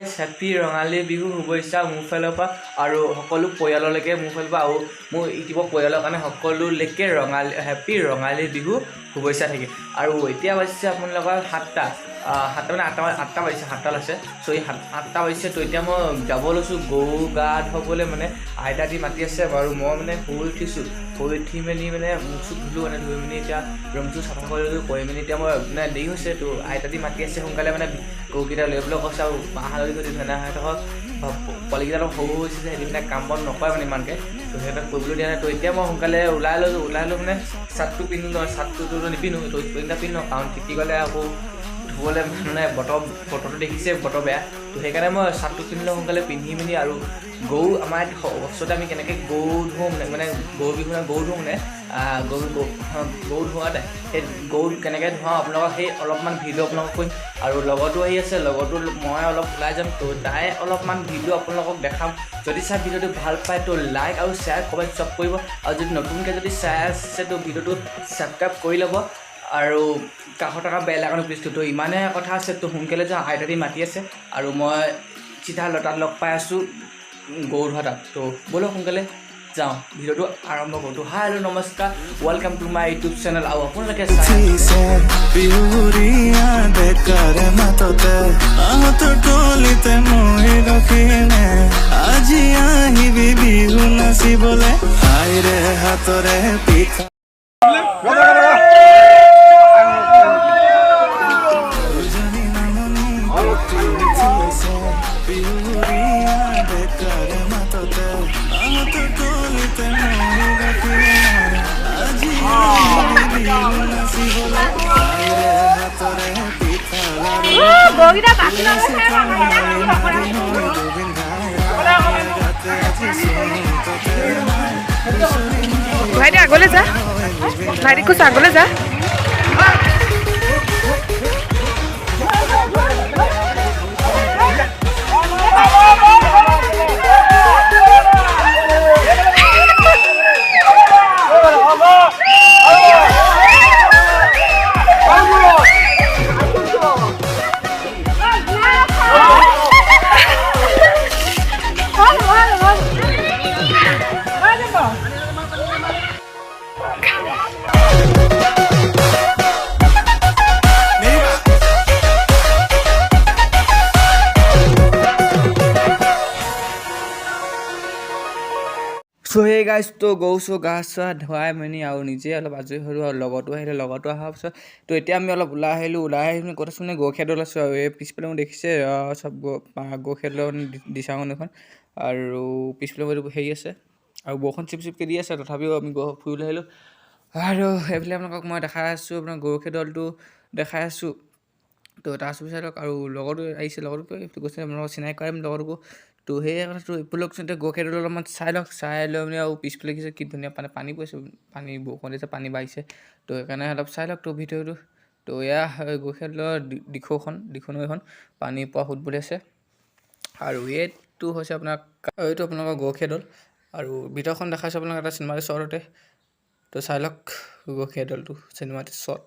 Happy Rongali Bihu শুভেচ্ছা মোৰ ফালৰ পৰা আৰু সকলো পৰিয়াললৈকে মোৰ ফালৰ পৰা আৰু মোৰ ইউটিউবৰ পৰিয়ালৰ কাৰণে সকলোলৈকে হেপী ৰঙালী বিহু শুভেচ্ছা থাকিল। আৰু এতিয়া বাজিছে আপোনালোকৰ সাতটা মানে আঠটা বাজিছে, সাতটা আছে। চ' এই আঠটা বাজিছে। তো এতিয়া মই যাব লৈছোঁ গৰু গা ধুবলৈ, মানে আইতা দি মাতি আছে বাৰু। মই মানে শুই উঠিছোঁ, শুই উঠি মেলি মানে মুখ চুখ ধুলোঁ, মানে ধুই মেলি এতিয়া ৰুমটো চাফা কৰি মেলি এতিয়া মই মানে দেৰি হৈছে। তো আইতা দি মাতি আছে সোনকালে মানে গৰুকেইটা লৈ পেলাই কৈছে আৰু মাহ হালধি যদি ধুনা হয় ধৰক পোৱালিকেইটা অলপ সৰু হৈছে যে সেইবিলাক কাম বন নকৰে মানে ইমানকৈ। তো সিহঁতক কৰিবলৈ দিয়া নাই। তো এতিয়া মই সোনকালে ওলাই লৈ মানে চাৰ্টটো পিন্ধি লওঁ, চাৰ্টটোতো নিপিন্ধোঁ, তো পেণ্টটা পিন্ধি লওঁ, কাৰণ তিতি গ'লে আকৌ ধুবলৈ মানে বতৰটো দেখিছে বতৰ বেয়া। তো সেইকাৰণে মই চাৰ্টটো পিন্ধিলোঁ সোনকালে, পিন্ধি মেলি আৰু গৰু আমাৰ ওচৰতে আমি কেনেকৈ গৰু ধুওঁ মানে গৰু বিহু গৰু ধুওঁ মানে গৰু ধোৱাতে সেই গৰু কেনেকৈ ধুৱাওঁ আপোনালোকক সেই অলপমান ভিডিঅ' আপোনালোকক কৰিম। আৰু লগতো আহি আছে, লগতো মই অলপ ওলাই যাম। তো তাই অলপমান ভিডিঅ' আপোনালোকক দেখাম। যদি চাই ভিডিঅ'টো ভাল পায় তো লাইক আৰু শ্বেয়াৰ কমেণ্ট চব কৰিব। আৰু যদি নতুনকৈ যদি চাই আছে তো ভিডিঅ'টো ছাবস্ক্ৰাইব কৰি ল'ব আৰু কাষত থকা বেল আইকন প্ৰেছটো। তো ইমানে কথা আছে। তো সোনকালে যাওঁ, আইতা দি মাতি আছে আৰু মই চিধা লতাত লগ পাই আছোঁ গৰু ধোৱা তাত। তো ব'লক সোনকালে যাওঁ, ভিডিঅ'টো আৰম্ভ কৰোঁ। তো হাই হেল্ল' নমস্কাৰ, welcome to my YouTube channel. আৰু আপোনালোকে ভাইটি আগলৈ যা, ভাইটি কৈছে আগলৈ যা। চ' সেই গাইজ তো গৰু গা চা ধুৱাই মেলি আৰু নিজে অলপ আজৰি হ'লোঁ। আৰু লগতো আহিলে, লগতো অহাৰ পিছত তো এতিয়া আমি অলপ ওলাই আহিলোঁ ক'ত আছোঁ মানে গৰুখেদত আছোঁ। আৰু এই পিছফালে মোক দেখিছে চব গৰুখেদৰ দিচাঙন এখন, আৰু পিছফালে হেৰি আছে আৰু বৰষুণ চিপকৈ দি আছে। তথাপিও আমি ফুৰিবলৈ আহিলোঁ। আৰু এইফালে আপোনালোকক মই দেখাই আছোঁ, আপোনাৰ গৰুখেদলটো দেখাই আছোঁ। তো তাৰপিছত চাই লওক আৰু লগতো আহিছে, লগতো গৈছে আপোনালোকক চিনাকি কৰাম লগতকো। তো সেই কথাটো এইবিলাক গৰুখেদত অলপমান চাই লওক, চাই লৈ মানে আৰু পিছফালে দেখিছে কি ধুনীয়া পানী পৰিছে, বৰষুণ দিছে, পানী বাঢ়িছে। তো সেইকাৰণে অলপ চাই লওক তো ভিডিঅ'টো। তো এয়া গৰুখেদৰ দিখৌ পানী পৰা ফুটবল আছে। আৰু এইটো হৈছে এইটো আপোনালোকৰ গৰুখেদল। আৰু ভিতৰখন দেখাইছোঁ আপোনালোক এটা চিনেমাটিক শ্বটতে। তো চাই লওক গৰুখেদলটো চিনেমাটিক শ্বট।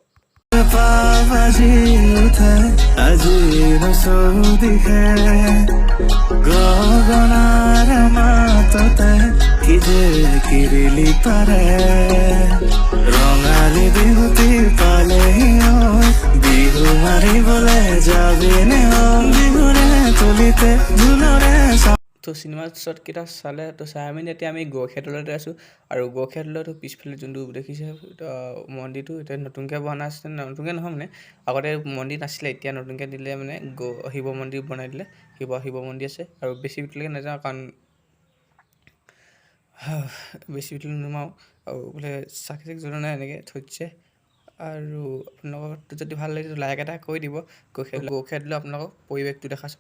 ৰঙালী বিহুতি পালেহি বিহু মাৰিবলৈ যাবিনে বিহুৰে তুলিতে ঢোলৰে। তো চিনেমা শ্বটকেইটা চালে তো চাই মেলি এতিয়া আমি গৰুখেদলতে আছোঁ। আৰু গৰুখেদলটো পিছফালে যোনটো দেখিছে মন্দিৰটো এতিয়া নতুনকৈ বনাই আছে, নতুনকৈ নহয় মানে আগতে মন্দিৰ নাছিলে, এতিয়া নতুনকৈ দিলে মানে শিৱ মন্দিৰ বনাই দিলে। শিৱ মন্দিৰ আছে। আৰু বেছি ভিতৰলৈকে নাযাওঁ কাৰণ বেছি ভিতৰলৈ নোমাওঁ। আৰু বোলে চাকি জ্বলোৱা নাই এনেকৈ থৈ দিছে। আৰু আপোনালোকৰ যদি ভাল লাগে লাইক এটা কৰি দিব। গৰুখেদলৈ আপোনালোকক পৰিৱেশটো দেখাইছোঁ।